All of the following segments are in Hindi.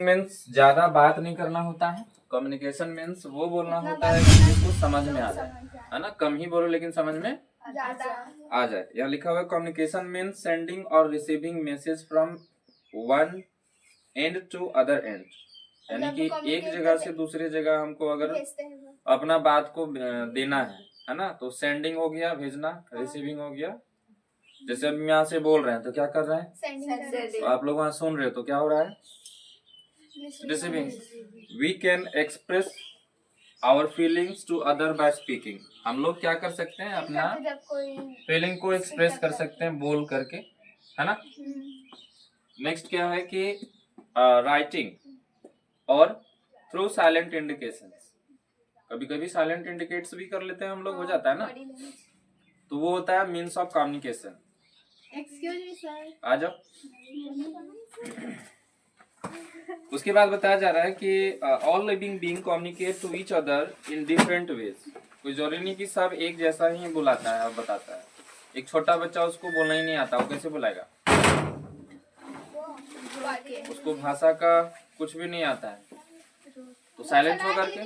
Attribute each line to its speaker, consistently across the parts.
Speaker 1: मीन्स ज्यादा बात नहीं करना होता है। कम्युनिकेशन मीन्स वो बोलना होता है कि जिसको समझ में आ जाए, है ना। कम ही बोलो लेकिन समझ में आ जाए। यहाँ लिखा हुआ है कम्युनिकेशन मीन्स सेंडिंग और receiving message from one end to other end, यानी कि एक जगह से दूसरे जगह हमको अगर अपना बात को देना है ना, तो सेंडिंग हो गया भेजना, रिसीविंग हो गया। जैसे हम यहाँ से बोल रहे हैं तो क्या कर रहे हैं, तो आप लोग वहाँ सुन रहे हो तो क्या हो रहा है, receiving. We can express our feelings to other by speaking. हम लोग क्या कर सकते हैं, अपना फीलिंग को एक्सप्रेस कर सकते हैं बोल करके, है ना। नेक्स्ट क्या है कि राइटिंग और थ्रू साइलेंट इंडिकेशन। कभी कभी साइलेंट इंडिकेट्स भी कर लेते हैं हम लोग, हो जाता है ना, तो वो होता है means of communication. Excuse me sir, आ जाओ। उसके बाद बताया जा रहा है कि all living being communicate to each other in different ways. कोई जरूरी नहीं कि सब एक जैसा ही बुलाता है और बताता है। एक छोटा बच्चा, उसको बोलना ही नहीं आता, वो कैसे बुलाएगा, उसको भाषा का कुछ भी नहीं आता है, तो साइलेंट होकर के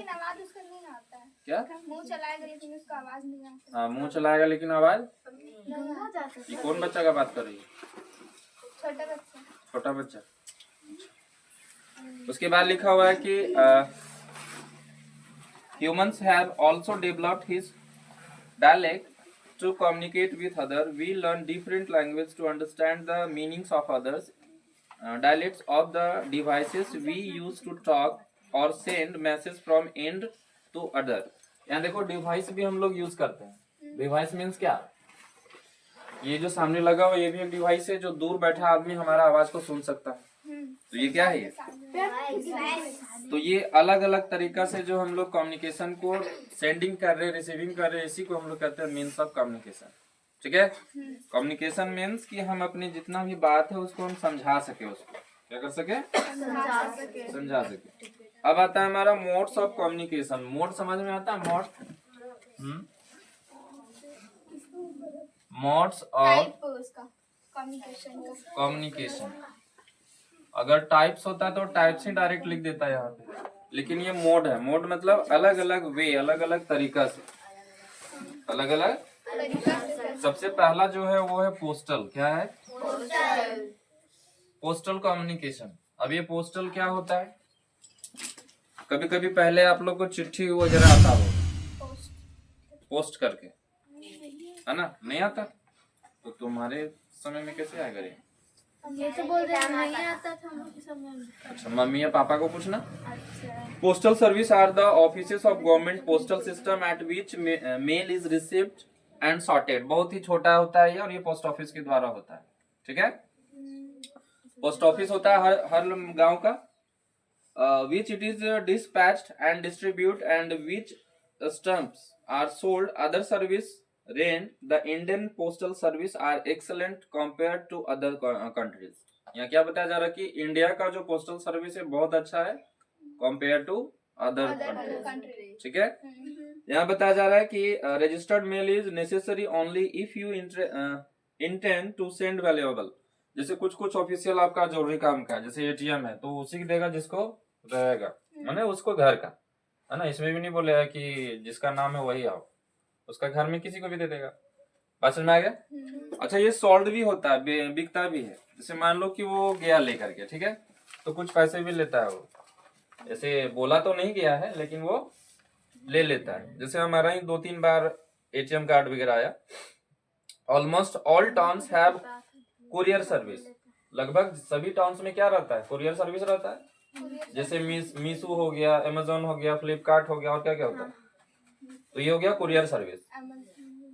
Speaker 1: क्या मुंह चलाएगा लेकिन उसका आवाज नहीं आता। हाँ, मुंह चलाएगा लेकिन आवाज। ये कौन बच्चा का बात कर रही है, छोटा बच्चा। उसके बाद लिखा हुआ है कि humans have also developed his dialect to communicate with others. We learn different language to understand the meanings of others. Dialects of the devices we use to talk or send message from end to other. यहाँ देखो डिवाइस भी हम लोग यूज करते हैं। डिवाइस मीन्स क्या, ये जो सामने लगा हुआ ये भी एक डिवाइस है, जो दूर बैठा आदमी हमारा आवाज को सुन सकता है। तो ये क्या है, तो ये अलग अलग तरीका से जो हम लोग कम्युनिकेशन को सेंडिंग कर रहे, रिसीविंग कर रहे, इसी को हम लोग कहते हैं मीन्स ऑफ कम्युनिकेशन। ठीक है, कम्युनिकेशन मीन्स कि हम अपनी जितना भी बात है उसको हम समझा सके, उसको क्या कर सके, समझा सके। अब आता है हमारा मोड्स ऑफ कम्युनिकेशन। मोड समझ में आता है, मोड्स ऑफ कम्युनिकेशन। अगर टाइप्स होता है तो टाइप्स ही डायरेक्ट लिख देता है यहाँ पे, लेकिन ये मोड है। मोड मतलब अलग अलग वे, अलग अलग तरीका से, अलग अलग। सबसे पहला जो है वो है पोस्टल। क्या है, पोस्टल कम्युनिकेशन। अब ये पोस्टल क्या होता है, कभी कभी पहले आप लोग को चिट्ठी वगैरह आता हो पोस्ट करके, है ना, नहीं आता, तो तुम्हारे समय में कैसे आएगा ये तो बोल रहे हैं नहीं आता था हमारे समय। अच्छा, मम्मी या पापा को पूछना। Postal service are the offices of government postal system at which mail is received and sorted. बहुत ही छोटा होता है ये, और ये पोस्ट ऑफिस के द्वारा होता है। ठीक है, पोस्ट ऑफिस होता है हर गांव का, which it is dispatched and distribute and which stamps are sold. Other service rent the Indian postal service are excellent compare to other countries. यहाँ क्या बताया जा रहा है कि इंडिया का जो पोस्टल सर्विस है बहुत अच्छा है कंपेयर टू अदर कंट्रीज। ठीक है, यहाँ बताया जा रहा है कि registered mail is necessary only if you intend to send valuable. जैसे कुछ कुछ ऑफिशियल आपका जरूरी काम का, जैसे एटीएम है तो उसी देगा जिसको रहेगा, माने उसको घर का, है ना। इसमें भी नहीं बोलेगा कि जिसका नाम है वही आओ, उसका घर में किसी को भी दे देगा। बात समझ में आ गया। अच्छा, ये सोल्ड भी होता है, बिकता भी है। जैसे मान लो कि वो गया लेकर के, ठीक है, तो कुछ पैसे भी लेता है वो, ऐसे बोला तो नहीं गया है लेकिन वो ले लेता है। जैसे हमारा ही 2-3 बार एटीएम कार्ड वगैरह आया। Almost all towns have courier service. लगभग सभी टाउन्स में क्या रहता है, कुरियर सर्विस रहता है। जैसे मीशो हो गया, अमेजोन हो गया, फ्लिपकार्ट हो गया, और क्या क्या होता है, तो ये हो गया कुरियर सर्विस।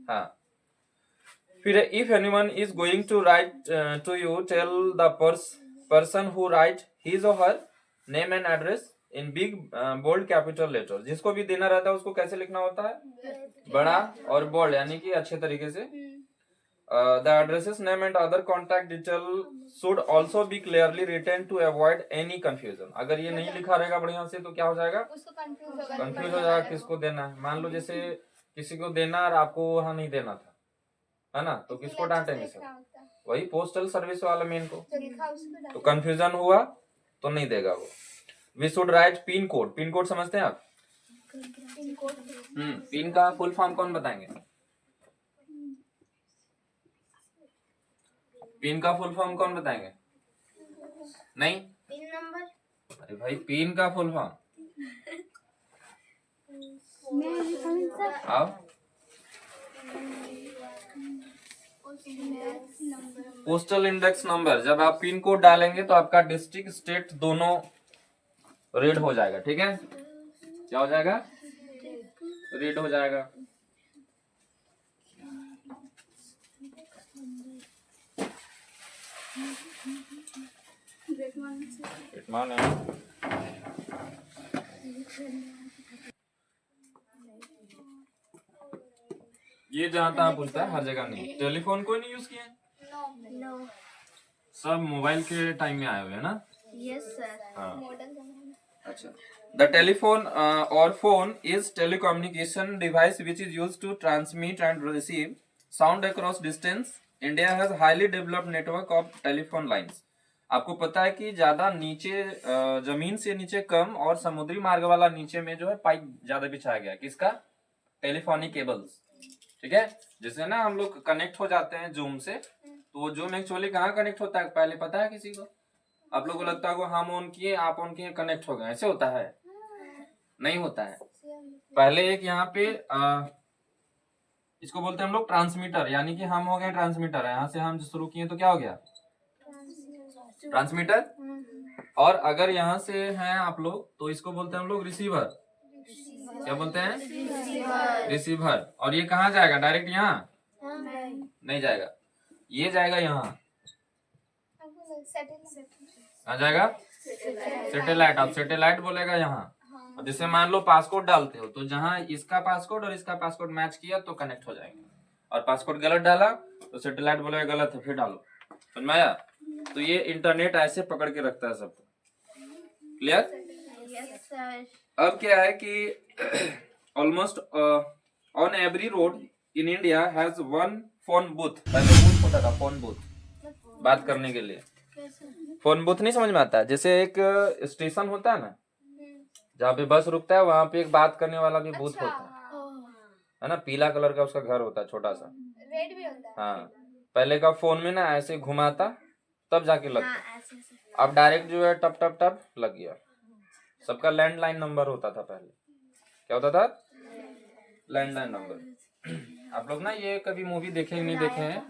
Speaker 1: हाँ, फिर if anyone is going to write to you, tell the person who write his or her name and address in big bold capital letter. जिसको भी देना रहता है उसको कैसे लिखना होता है, बड़ा और बोल्ड, यानी कि अच्छे तरीके से। The addresses, name and other contact detail should also be clearly written to avoid any confusion. अगर ये नहीं लिखा रहेगा बढ़िया से तो क्या हो जाएगा, कंफ्यूज हो जाएगा किसको देना है। मान लो जैसे किसी को देना और आपको वहां नहीं देना था, है ना, तो किसको डांटेंगे सर, वही पोस्टल सर्विस वाला मेन को। तो कंफ्यूजन हुआ तो नहीं देगा वो। We should write pin code. Pin code समझते हैं आप? पिन का फुल फॉर्म कौन बताएंगे? पिन का फुल फॉर्म कौन बताएंगे? नहीं,
Speaker 2: पिन नंबर।
Speaker 1: अरे भाई पिन का फुल फॉर्म आओ। Postal index number. जब आप पिन कोड डालेंगे तो आपका डिस्ट्रिक्ट स्टेट दोनों रीड हो जाएगा। ठीक है, क्या हो जाएगा? रीड हो जाएगा। ये जहाँ तहाँ पूछता है, हर जगह नहीं। टेलीफोन कोई नहीं यूज किया है?
Speaker 2: नो।
Speaker 1: सब मोबाइल के टाइम में आए हुए हैं ना?
Speaker 2: Yes sir.
Speaker 1: हाँ। अच्छा, द टेलीफोन और phone is telecommunication device which is use to transmit and receive sound across distance. India has highly developed network of telephone lines. आपको पता है कि ज्यादा नीचे जमीन से नीचे कम और समुद्री मार्ग वाला नीचे में जो है पाइप ज्यादा बिछाया गया। किसका? Telephonic cables. ठीक है, जिससे ना हम लोग कनेक्ट हो जाते हैं जूम से। तो वो जूम एक्चुअली कहाँ कनेक्ट होता है पहले पता है किसी को? आप लोगों को लगता है कि हम ऑन किए आप ऑन किए कनेक्ट हो गए, ऐसे होता है? नहीं होता है। पहले एक यहाँ पे इसको बोलते हैं हम लोग ट्रांसमीटर, यानी कि हम हो गए ट्रांसमीटर। यहाँ से हम शुरू किए तो क्या हो गया? ट्रांसमीटर। और अगर यहाँ से हैं आप लोग तो इसको बोलते हैं हम लोग रिसीवर। क्या बोलते हैं? रिसीवर। और ये कहाँ जाएगा? डायरेक्ट यहाँ नहीं जाएगा, ये जाएगा यहाँ। कहाँ जाएगा? सैटेलाइट। आप सैटेलाइट बोलेगा यहाँ। और जैसे मान लो पासकोड डालते हो तो जहाँ इसका पासकोड और इसका पासकोड मैच किया तो कनेक्ट हो जाएगा, और पासकोड गलत डाला तो सैटेलाइट बोलेगा गलत है, फिर डालो। समझ में आया? तो ये इंटरनेट ऐसे पकड़ के रखता है सबको। क्लियर?
Speaker 2: Yes sir.
Speaker 1: अब क्या है कि almost on every road in India has one phone booth. पहले बूथ होता था, फोन बूथ बात करने के लिए। फोन बूथ नहीं समझ में आता? जैसे एक स्टेशन होता है ना, जहाँ पे बस रुकता है वहां पे एक बात करने वाला भी बूथ होता है ना? पीला कलर का उसका घर होता है, छोटा सा।
Speaker 2: रेड भी होता है।
Speaker 1: हाँ, पहले का फोन में ना ऐसे घुमाता तब जाके लगता। अब डायरेक्ट जो है टप टप टप लग गया। सबका लैंडलाइन नंबर होता था पहले। क्या होता था? Landline number. आप लोग ना ये कभी मूवी देखे नहीं देखे हैं,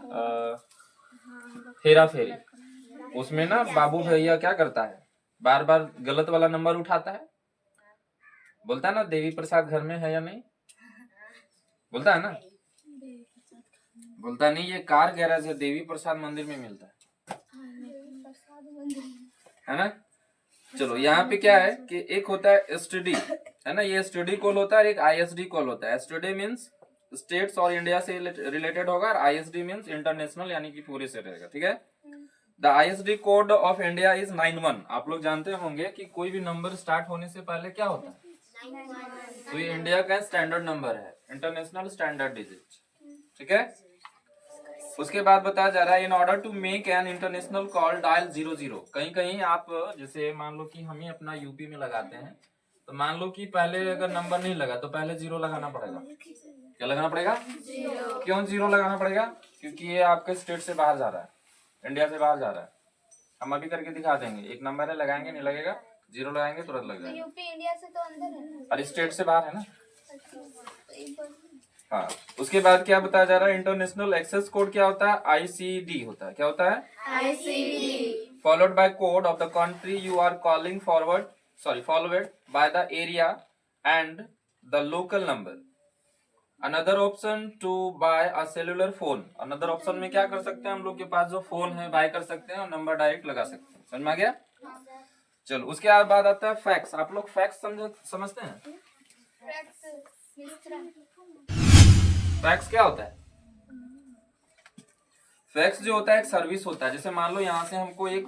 Speaker 1: हेरा फेरी। उसमें ना बाबू भैया क्या करता है, बार बार गलत वाला नंबर उठाता है, बोलता है ना देवी प्रसाद घर में है या नहीं, बोलता है ना? बोलता नहीं, ये कार गैराज है, देवी प्रसाद मंदिर में मिलता है ना? चलो, यहाँ पे क्या है कि एक होता है एसटीडी, है ना? ये एसटीडी कॉल होता है, एक आईएसडी कॉल होता है। एसटीडी मीन्स स्टेट्स और इंडिया से रिलेटेड होगा, और आईएसडी मीन्स इंटरनेशनल, यानी कि पूरे से रहेगा। ठीक है, the ISD code of India is 91। आप लोग जानते होंगे कि कोई भी नंबर स्टार्ट होने से पहले क्या होता है? तो ये इंडिया का स्टैंडर्ड नंबर है, इंटरनेशनल स्टैंडर्ड डिजिट। ठीक है, उसके बाद बताया जा रहा है in order to make an international call dial 00। कहीं कहीं आप जैसे मान लो कि हम ही अपना यूपी में लगाते हैं, तो मान लो कि पहले अगर नंबर नहीं लगा तो पहले 0 लगाना पड़ेगा। क्या लगाना पड़ेगा? 0। क्यों 0 लगाना पड़ेगा? क्योंकि ये आपके स्टेट से बाहर जा रहा है, इंडिया से बाहर जा रहा है। हम अभी करके दिखा देंगे। एक नंबर है, लगाएंगे नहीं लगेगा, 0 लगाएंगे तुरंत लग जाएगा।
Speaker 2: यूपी इंडिया से तो अंदर है,
Speaker 1: और स्टेट से बाहर है ना। हाँ, उसके बाद क्या बताया जा रहा है? इंटरनेशनल एक्सेस कोड क्या होता है? आईसीडी होता है। क्या होता है? ICD. Followed by code of the country you are calling forward by the area and the local number. Another option to buy a cellular phone. Another option में क्या कर सकते हैं हम लोग के पास जो फोन है बाय कर सकते हैं और नंबर डायरेक्ट लगा सकते हैं। समझ में आ गया? चलो, उसके बाद आता है फैक्स। आप लोग फैक्स समझते हैं? फैक्स क्या होता है? फैक्स जो होता है एक सर्विस होता है। जैसे मान लो यहाँ से हमको एक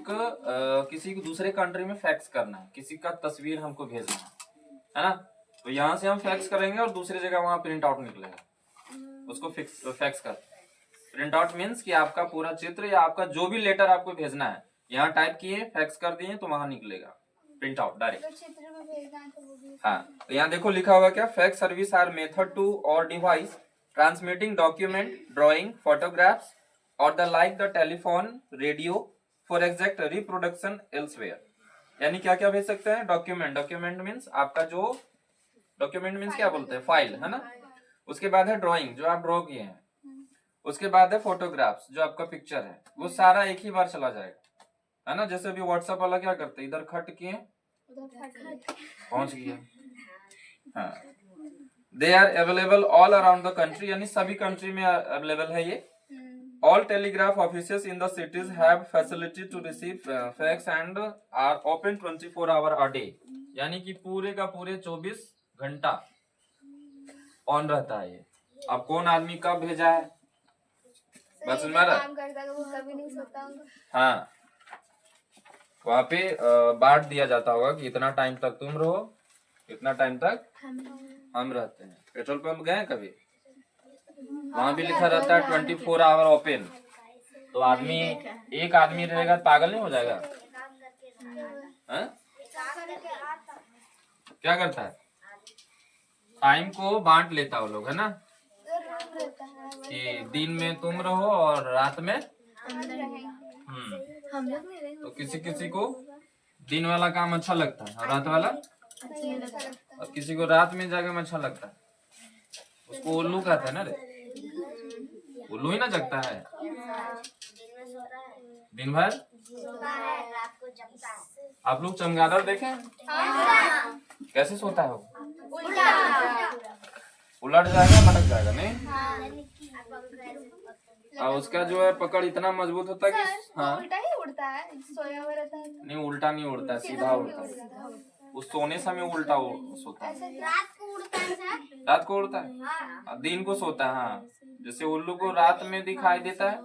Speaker 1: किसी दूसरे कंट्री में फैक्स करना है, किसी का तस्वीर हमको भेजना है ना? तो यहाँ से हम फैक्स करेंगे और दूसरी जगह वहां प्रिंट आउट निकलेगा, उसको फैक्स कर। प्रिंट आउट मीन्स कि आपका पूरा चित्र या आपका जो भी लेटर आपको भेजना है यहाँ टाइप किए, फैक्स कर दिए तो वहां निकलेगा। Print out direct.
Speaker 2: अगर चित्र में भेजना है तो वो भी
Speaker 1: हाँ, तो यहाँ देखो लिखा हुआ क्या, fax service or method to or device transmitting document, drawing, photographs और the like the telephone, radio for exact reproduction elsewhere. यानी क्या क्या भेज सकते हैं, डॉक्यूमेंट, डॉक्यूमेंट मीन्स आपका जो डॉक्यूमेंट मीन्स क्या बोलते हैं, फाइल है ना। उसके बाद है ड्राइंग जो आप ड्रॉ किए हैं, उसके बाद है फोटोग्राफ्स जो आपका पिक्चर है, वो सारा एक ही बार चला जाएगा, है ना। जैसे अभी व्हाट्सएप वाला क्या करते हैं, इधर खट किए पहुंच गया। हाँ, they are available all around the country, यानी सभी कंट्री में अवेलेबल है ये। All telegraph offices in the cities have facility to receive fax and are open 24 hour a day, यानी कि पूरे का पूरे 24 घंटा ऑन रहता है ये। अब कौन आदमी कब भेजा है, बस सुन रहा,
Speaker 2: काम करता तो वो कभी नहीं सोता होगा।
Speaker 1: हाँ, वहाँ पे बांट दिया जाता होगा कि इतना टाइम तक तुम रहो, इतना टाइम तक हम रहते हैं। पेट्रोल पंप गए कभी, वहाँ भी लिखा रहता है 24 आवर ओपन। तो आदमी, एक आदमी रहेगा तो पागल नहीं हो जाएगा, है? क्या करता है, टाइम को बांट लेता वो लोग, है ना, कि दिन में तुम रहो और रात में
Speaker 2: हम लोग नहीं रहेंगे।
Speaker 1: तो किसी किसी को दिन वाला काम अच्छा लगता है और रात वाला, और किसी को रात में जाके अच्छा लगता है। उसको उल्लू कहते हैं ना रे, उल्लू ही ना जगता है दिन भर। आप लोग चमगादड़ देखे, कैसे सोता है वो, उलट जाएगा, भटक जाएगा नहीं। और उसका जो है पकड़ इतना मजबूत होता है कि हाँ,
Speaker 2: उल्टा ही उड़ता है, सोया हुआ रहता है।
Speaker 1: नहीं उल्टा नहीं उड़ता है, सीधा उड़ता है। उस सोने समय उल्टा सोता है,
Speaker 2: रात को उड़ता है सर।
Speaker 1: रात को उड़ता है और दिन को सोता है। हाँ, जैसे उल्लू को रात में दिखाई देता है,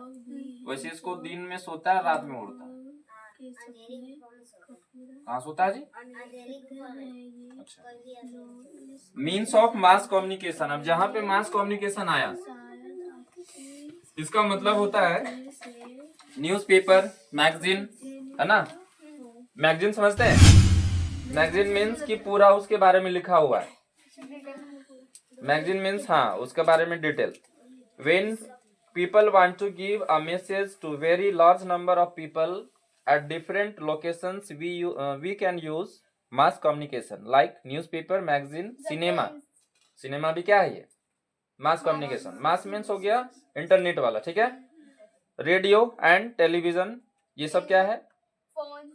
Speaker 1: वैसे इसको दिन में सोता है, रात में उड़ता है। कहाँ सोता है जी, अच्छा। मीन्स ऑफ मास कम्युनिकेशन, अब जहाँ पे मास कम्युनिकेशन आया, इसका मतलब होता है न्यूज़पेपर, मैगजीन, है ना। मैगजीन समझते हैं, मैगजीन मीन्स कि पूरा उसके बारे में लिखा हुआ है। मैगजीन मीन्स हाँ, उसके बारे में detail. When people want to give a message to very large number of people at different locations, we can use mass communication like newspaper, magazine, cinema. Cinema भी क्या है ये, मास कम्युनिकेशन। मास मीन्स हो गया इंटरनेट वाला, ठीक है। रेडियो एंड टेलीविजन, ये सब क्या है,
Speaker 2: फोन,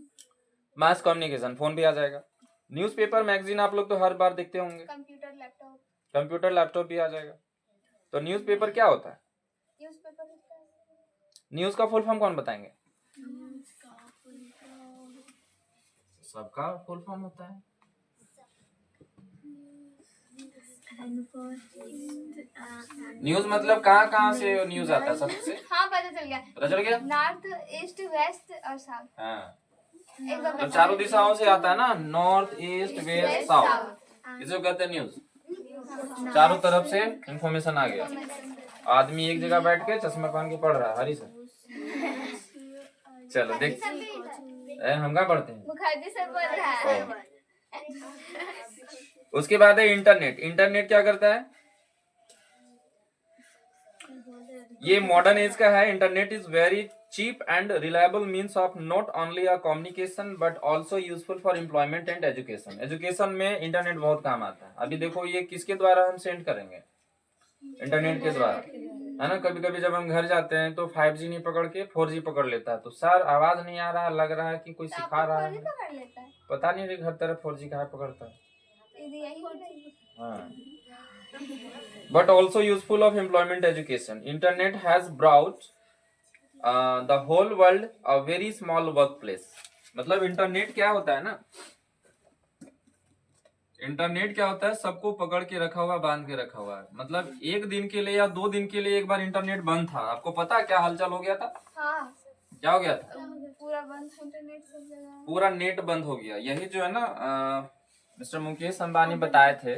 Speaker 1: मास कम्युनिकेशन। फोन भी आ जाएगा। न्यूज़पेपर, मैगजीन आप लोग तो हर बार देखते होंगे।
Speaker 2: Computer, laptop.
Speaker 1: कंप्यूटर, लैपटॉप भी आ जाएगा। तो न्यूज़पेपर क्या होता है,
Speaker 2: न्यूज़पेपर होता है।
Speaker 1: न्यूज का फुल फॉर्म कौन बताएंगे, सबका फुल फॉर्म होता है। न्यूज मतलब कहाँ कहाँ से न्यूज आता है सबसे,
Speaker 2: हाँ पता चल गया,
Speaker 1: पता चल गया।
Speaker 2: नॉर्थ, ईस्ट, वेस्ट और साउथ।
Speaker 1: हाँ,
Speaker 2: एक बार
Speaker 1: तो चारों दिशाओं से आता है ना, नॉर्थ, ईस्ट, वेस्ट, साउथ, इसे कहते हैं न्यूज। चारों तरफ से इंफॉर्मेशन आ गया। आदमी एक जगह बैठ के चश्मा पहन के पढ़ रहा है, हरी सर। चलो देख, हम क्या पढ़ते हैं,
Speaker 2: मुखर्जी सर बोल रहा है।
Speaker 1: उसके बाद है इंटरनेट। इंटरनेट क्या करता है, ये मॉडर्न एज का है। Internet is very cheap and reliable means of not only a communication but also useful for employment and education. Education में इंटरनेट बहुत काम आता है। अभी देखो ये किसके द्वारा हम सेंड करेंगे, इंटरनेट के द्वारा, है ना। कभी कभी जब हम घर जाते हैं तो 5G नहीं पकड़ के 4G पकड़ लेता है, तो सर आवाज नहीं आ रहा, लग रहा है कि कोई सिखा रहा है,
Speaker 2: पकड़ लेता है।
Speaker 1: पता नहीं हर तरफ 4G कहाँ पकड़ता है।
Speaker 2: यही होता है।
Speaker 1: हाँ, but also useful of employment education. Internet has brought the whole world a very small workplace. मतलब इंटरनेट क्या होता है ना, इंटरनेट क्या होता है, सबको पकड़ के रखा हुआ, बांध के रखा हुआ है। मतलब एक दिन के लिए या 2 दिन के लिए एक बार इंटरनेट बंद था, आपको पता है क्या हलचल हो गया था,
Speaker 2: हाँ,
Speaker 1: क्या हो गया था,
Speaker 2: पूरा बंद, इंटरनेट सब जगह,
Speaker 1: पूरा नेट बंद हो गया। यही जो है ना मिस्टर मुकेश अंबानी बताए थे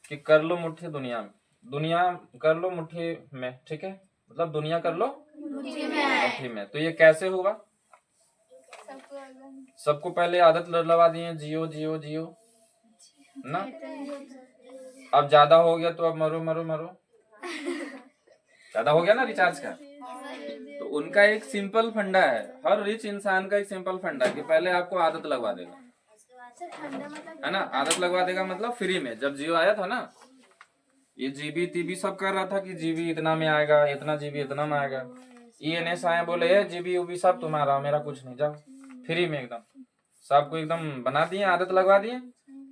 Speaker 1: कि कर लो मुट्ठी दुनिया में, दुनिया कर लो मुट्ठी में, ठीक है, मतलब दुनिया कर लो मुट्ठी में। तो ये कैसे हुआ,
Speaker 2: सबको
Speaker 1: सबको पहले आदत लगा दिए जियो जियो जियो ना। अब ज्यादा हो गया तो अब मरो मरो मरो, ज्यादा हो गया ना रिचार्ज का। तो उनका एक सिंपल फंडा है, हर रिच इंसान का एक सिंपल फंडा है कि पहले आपको आदत लगवा देगा, है ना। आदत लगवा देगा मतलब फ्री में। जब जियो आया था ना, ये जीबी टीबी सब कर रहा था कि जीबी इतना में आएगा, इतना जीबी इतना में आएगा। ENS आए बोले ये जीबी उबी सब तुम्हारा, मेरा कुछ नहीं, जाओ फ्री में एकदम सबको एकदम बना दिए, आदत लगवा दिए।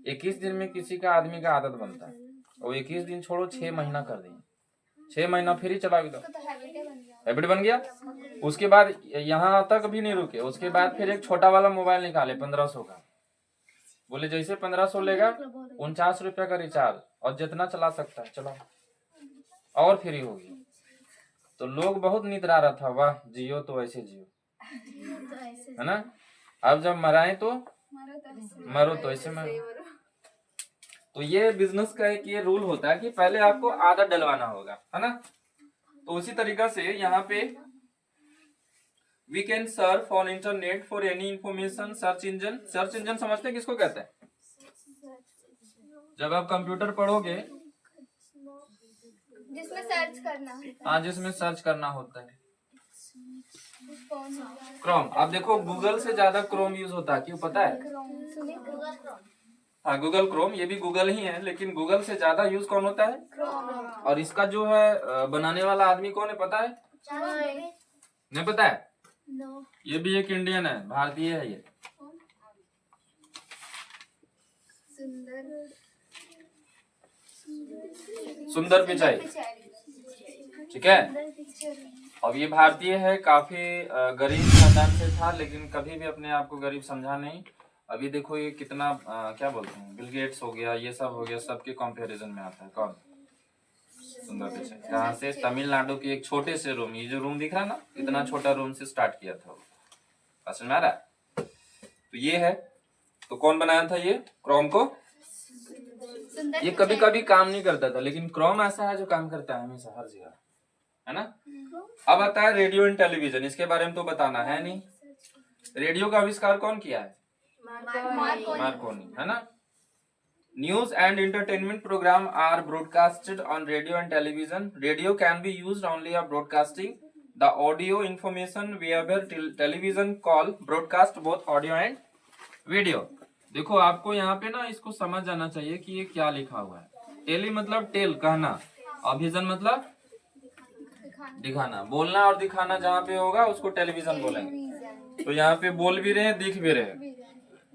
Speaker 1: 21 दिन में किसी का आदमी का आदत बनता है, और 21 दिन छोड़ो 6 महीना कर दिए, 6 महीना फ्री चला एकदम, हैबिट बन गया। उसके बाद यहाँ तक भी नहीं रुके, उसके बाद फिर एक छोटा वाला मोबाइल निकाले 1500 का, बोले जैसे 1500 लेगा 49 रुपया का रिचार्ज और जितना चला सकता है चलाओ, और फ्री होगी। तो लोग बहुत नितरा रहा था, वाह जियो तो ऐसे जियो, है ना। अब जब मराए तो मरो तो ऐसे मरो। तो ये बिजनेस का एक ये रूल होता है कि पहले आपको आदत डलवाना होगा, है ना। तो उसी तरीका से यहाँ पे we can surf on internet for any information. Search engine, search engine समझते हैं किसको कहते हैं? जब आप कंप्यूटर पढ़ोगे
Speaker 2: जिसमें सर्च करना होता है।
Speaker 1: हाँ, जिसमें सर्च करना होता है। क्रोम, आप देखो गूगल से ज्यादा क्रोम यूज होता है, क्यों पता है? हाँ, गूगल क्रोम, ये भी गूगल ही है, लेकिन गूगल से ज्यादा यूज कौन होता है? और इसका जो है बनाने वाला आदमी कौन है पता है? नहीं पता है? ये भी एक इंडियन है, भारतीय है ये। सुंदर पिचाई, ठीक है। अब ये भारतीय है, काफी गरीब खानदान से था, लेकिन कभी भी अपने आप को गरीब समझा नहीं। अभी देखो ये कितना क्या बोलते हैं, बिल गेट्स हो गया, ये सब हो गया, सबके कंपैरिजन में आता है। कौन? सुंदर पिचाई। कहाँ से? तमिलनाडु के एक छोटे से रूम, ये जो रूम दिख रहा है ना, इतना छोटा रूम से स्टार्ट किया था वो, समझ में आ रहा है? तो ये है, तो कौन बनाया था ये क्रोम को? ये कभी कभी काम नहीं करता था, लेकिन क्रोम ऐसा है जो काम करता है हमेशा, हर जगह, है ना। अब आता है रेडियो एंड टेलीविजन, इसके बारे में तो बताना है नहीं। रेडियो का आविष्कार कौन किया है? मार्कोनी, है ना। News and entertainment program are broadcasted on radio and television. Radio can be used only of broadcasting the audio information, where television call broadcast both audio and video. देखो आपको यहाँ पे ना इसको समझ जाना चाहिए कि ये क्या लिखा हुआ है। टेली मतलब टेल कहना, और विजन मतलब दिखाना, बोलना और दिखाना जहाँ पे होगा उसको टेलीविजन बोलेंगे। तो यहाँ पे बोल भी रहे हैं, दिख भी रहे हैं,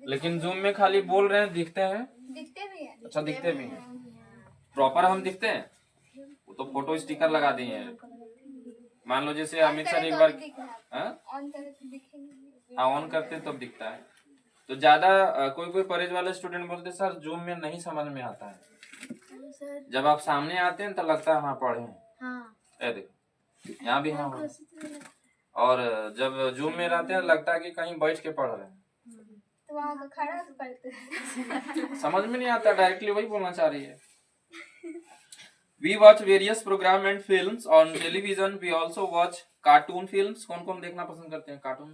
Speaker 1: लेकिन जूम में खाली बोल रहे हैं, दिखते हैं?
Speaker 2: दिखते भी हैं।
Speaker 1: अच्छा, दिखते भी हैं। प्रॉपर हम दिखते हैं? वो तो फोटो स्टिकर लगा दिए हैं। मान लो जैसे अमित सर एक बार ऑन करते तब दिखता है। तो ज्यादा कोई परहेज वाले स्टूडेंट बोलते सर जूम में नहीं समझ में आता है, जब आप सामने आते हैं तो लगता है हाँ पढ़े हैं। देखो यहाँ भी हाँ, और जब जूम में रहते हैं लगता है कि कहीं बैठ के पढ़ रहे हैं,
Speaker 2: तो वहाँ का खड़ा पढ़ते हैं।
Speaker 1: समझ में नहीं आता, डायरेक्टली वही बोलना चाह रही है। We watch various program and films on television. We also watch cartoon films. कौन कौन देखना पसंद करते हैं कार्टून?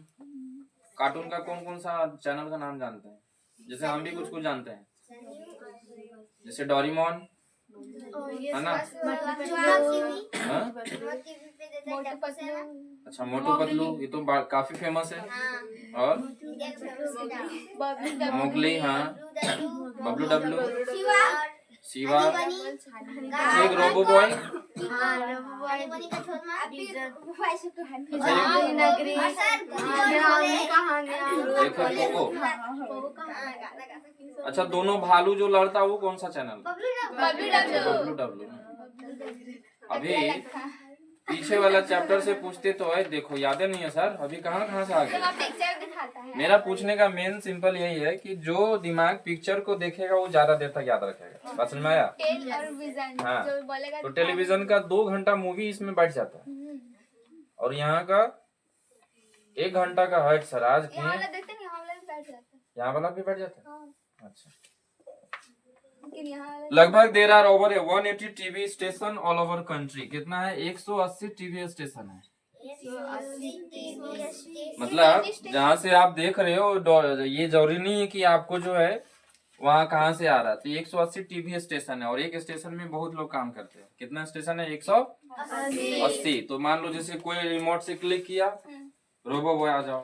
Speaker 1: कार्टून का कौन कौन सा चैनल का नाम जानते हैं? जैसे हम भी कुछ कुछ जानते हैं, जैसे डोरेमोन, है ना। अच्छा, मोटू पतलू, ये तो काफी फेमस है। और मोगली, हाँ, बबलू डब्लू, शिवा, एक रोबो बॉय, अच्छा दोनों भालू जो लड़ता वो कौन सा चैनल? बबलू डब्लू। अभी पीछे वाला चैप्टर से पूछते तो है, देखो याद नहीं है सर, अभी कहाँ से आ गए। मेरा पूछने का मेन सिंपल यही है कि जो दिमाग पिक्चर को देखेगा वो ज्यादा देर तक याद रखेगा। बात समझ में आया? हाँ, तो टेलीविजन का 2 घंटा मूवी इसमें बैठ जाता है, और यहाँ का 1 घंटा का हट सर आज की यहाँ वाला भी बैठ जाता है। अच्छा, लगभग there are over 180 TV station all over country. कितना है? 180 टीवी स्टेशन है। मतलब जहाँ से आप देख रहे हो ये जरूरी नहीं है कि आपको जो है वहाँ कहाँ से आ रहा है। तो 180 टीवी स्टेशन है और एक स्टेशन में बहुत लोग काम करते हैं। कितना स्टेशन है? 180। तो मान लो जैसे कोई रिमोट से क्लिक किया, रोबो बॉय आ जाओ,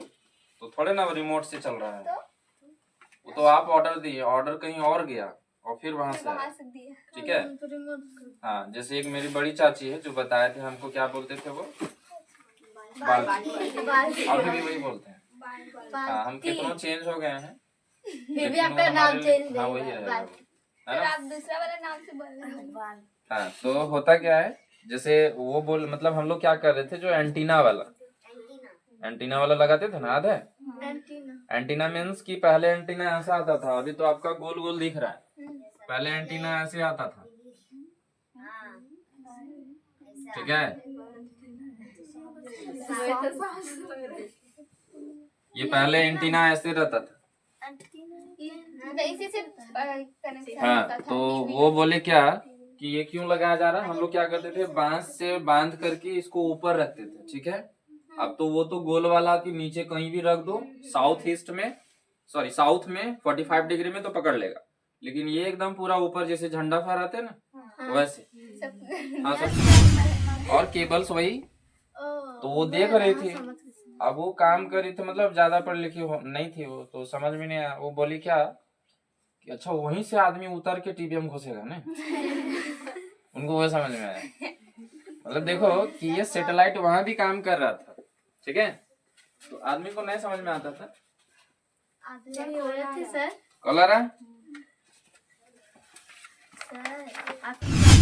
Speaker 1: तो थोड़े ना रिमोट से चल रहा है। वो तो आप ऑर्डर दिए, ऑर्डर कहीं और गया और फिर वहां से आया। ठीक है। हाँ, जैसे एक मेरी बड़ी चाची है जो बताए थे हमको, क्या बोलते थे वो? अभी भी वही बोलते हैं। हाँ, हम कितना चेंज हो गए हैं,
Speaker 2: फिर भी आपका नाम चेंज
Speaker 1: हाँ वही रहेगा, है ना?
Speaker 2: आप दूसरा वाला नाम से बोल रहे हैं।
Speaker 1: हाँ, तो होता क्या है, जैसे वो बोल मतलब हम लोग क्या कर रहे थे, जो एंटीना वाला लगाते थे ना, याद है? एंटीना मीन्स कि पहले एंटीना ऐसा आता था, अभी तो आपका गोल गोल दिख रहा है। पहले एंटीना ऐसे आता था। ठीक है। ये पहले एंटीना ऐसे रहता था।
Speaker 2: इसी से कनेक्शन
Speaker 1: हाँ,
Speaker 2: होता था।
Speaker 1: तो वो बोले क्या कि ये क्यों लगाया जा रहा है, हम लोग क्या करते थे, बांस से बांध करके इसको ऊपर रखते थे। ठीक है। अब तो वो तो गोल वाला कि नीचे कहीं भी रख दो, साउथ में 45 डिग्री में तो पकड़ लेगा, लेकिन ये एकदम पूरा ऊपर जैसे झंडा फहराते हैं ना, वैसे। हाँ, सब और केबल्स वही। तो वो देख रहे थे, अब वो काम कर रही थी, मतलब ज्यादा पढ़ लिखी नहीं थी वो, तो समझ में नहीं आया। वो बोली क्या कि अच्छा वहीं से आदमी उतर के टीवीएम घुसेगा ना। उनको वो समझ में आया। मतलब देखो कि ये सैटेलाइट वहां भी काम कर रहा था। ठीक है। तो आदमी को नहीं समझ में आता था।
Speaker 2: सर
Speaker 1: कॉलर है
Speaker 2: सर